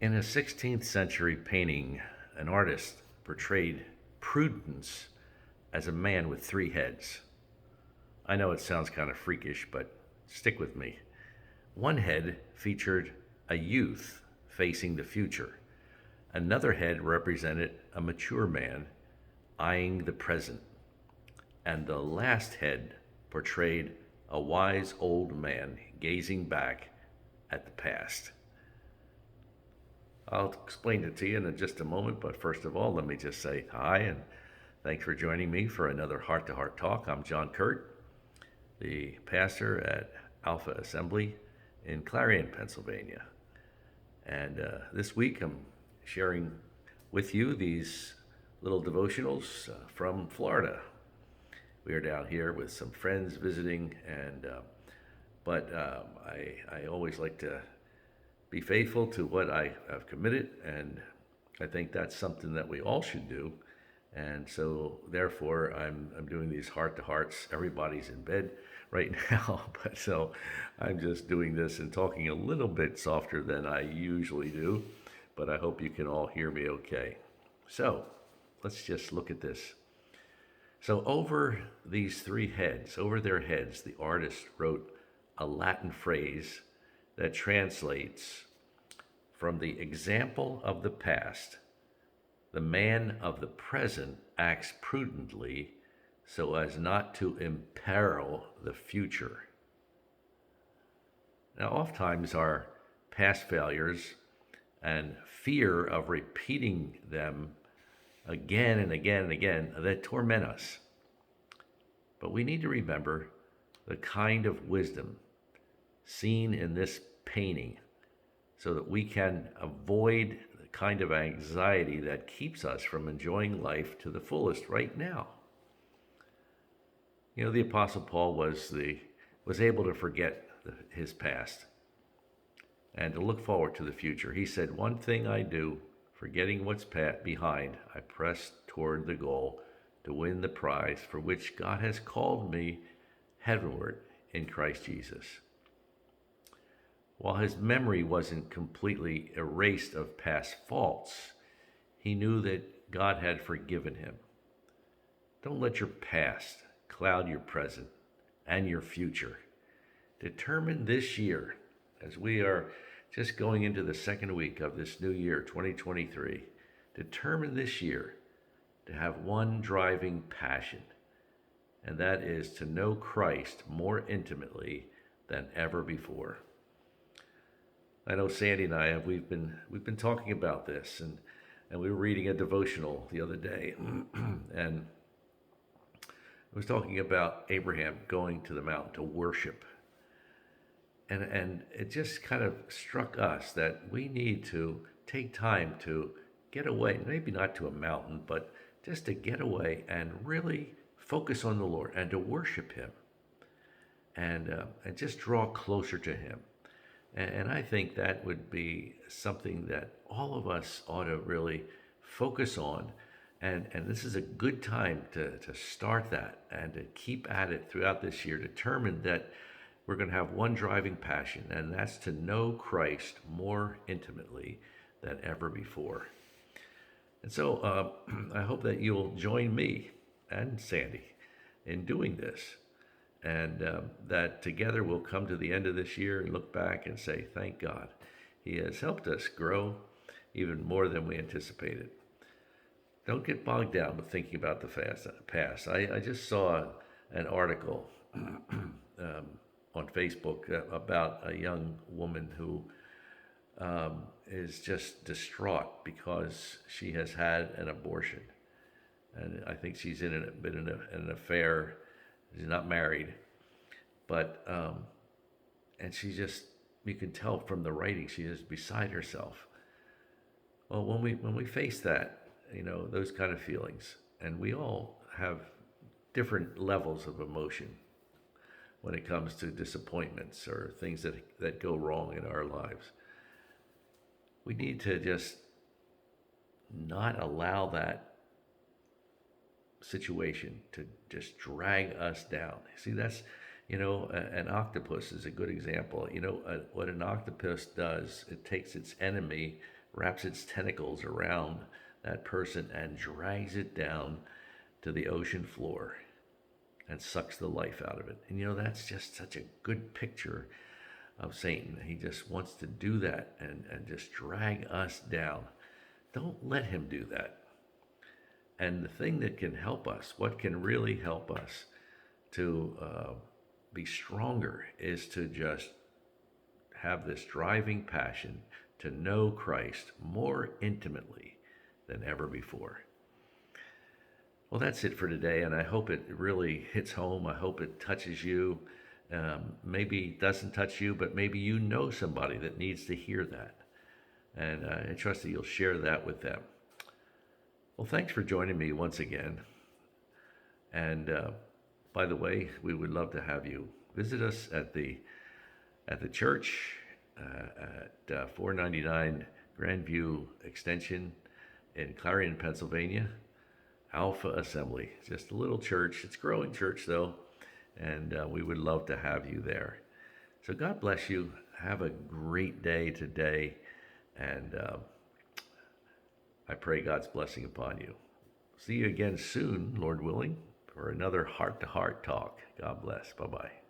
In a 16th century painting, an artist portrayed Prudence as a man with three heads. I know it sounds kind of freakish, but stick with me. One head featured a youth facing the future. Another head represented a mature man eyeing the present. And the last head portrayed a wise old man gazing back at the past. I'll explain it to you in just a moment, but first of all, let me just say hi and thanks for joining me for another Heart to Heart Talk. I'm John Kuert, the pastor at Alpha Assembly in Clarion, Pennsylvania. And this week I'm sharing with you these little devotionals from Florida. We are down here with some friends visiting, and I always like to be faithful to what I have committed, and I think that's something that we all should do. And so, therefore, I'm doing these heart to hearts. Everybody's in bed right now, but so I'm just doing this and talking a little bit softer than I usually do. But I hope you can all hear me okay. So, let's just look at this. So, over these three heads, over their heads, the artist wrote a Latin phrase that translates from the example of the past, the man of the present acts prudently so as not to imperil the future. Now, oftentimes our past failures and fear of repeating them again and again and again that torment us. But we need to remember the kind of wisdom seen in this painting so that we can avoid the kind of anxiety that keeps us from enjoying life to the fullest right now. You know, the Apostle Paul was able to forget his past and to look forward to the future. He said, "One thing I do, forgetting what's behind, I press toward the goal to win the prize for which God has called me heavenward in Christ Jesus." While his memory wasn't completely erased of past faults, he knew that God had forgiven him. Don't let your past cloud your present and your future. Determine this year, as we are just going into the second week of this new year, 2023, determine this year to have one driving passion, and that is to know Christ more intimately than ever before. I know Sandy and I we've been talking about this, and we were reading a devotional the other day, and it was talking about Abraham going to the mountain to worship, and it just kind of struck us that we need to take time to get away, maybe not to a mountain, but just to get away and really focus on the Lord and to worship Him, and just draw closer to Him. And I think that would be something that all of us ought to really focus on. And this is a good time to start that and to keep at it throughout this year, determined that we're going to have one driving passion, and that's to know Christ more intimately than ever before. And so I hope that you'll join me and Sandy in doing this, and that together we'll come to the end of this year and look back and say, thank God, He has helped us grow even more than we anticipated. Don't get bogged down with thinking about the past. I just saw an article on Facebook about a young woman who is just distraught because she has had an abortion. And I think she's been in an affair. She's not married, but and she just, you can tell from the writing, she is beside herself. Well, when we face that, those kind of feelings, and we all have different levels of emotion when it comes to disappointments or things that go wrong in our lives. We need to just not allow that situation to just drag us down. See, that's, an octopus is a good example. What an octopus does, it takes its enemy wraps its tentacles around that person and drags it down to the ocean floor and sucks the life out of it. And that's just such a good picture of Satan. He just wants to do that and just drag us down. Don't let him do that. And the thing that can help us, what can really help us to be stronger, is to just have this driving passion to know Christ more intimately than ever before. Well, that's it for today, and I hope it really hits home. I hope it touches you. Maybe it doesn't touch you, but maybe you know somebody that needs to hear that. And I trust that you'll share that with them. Well, thanks for joining me once again. And by the way, we would love to have you visit us at the church at 499 Grandview Extension in Clarion, Pennsylvania. Alpha Assembly, just a little church. It's a growing church though, and we would love to have you there. So God bless you. Have a great day today, and I pray God's blessing upon you. See you again soon, Lord willing, for another heart-to-heart talk. God bless. Bye-bye.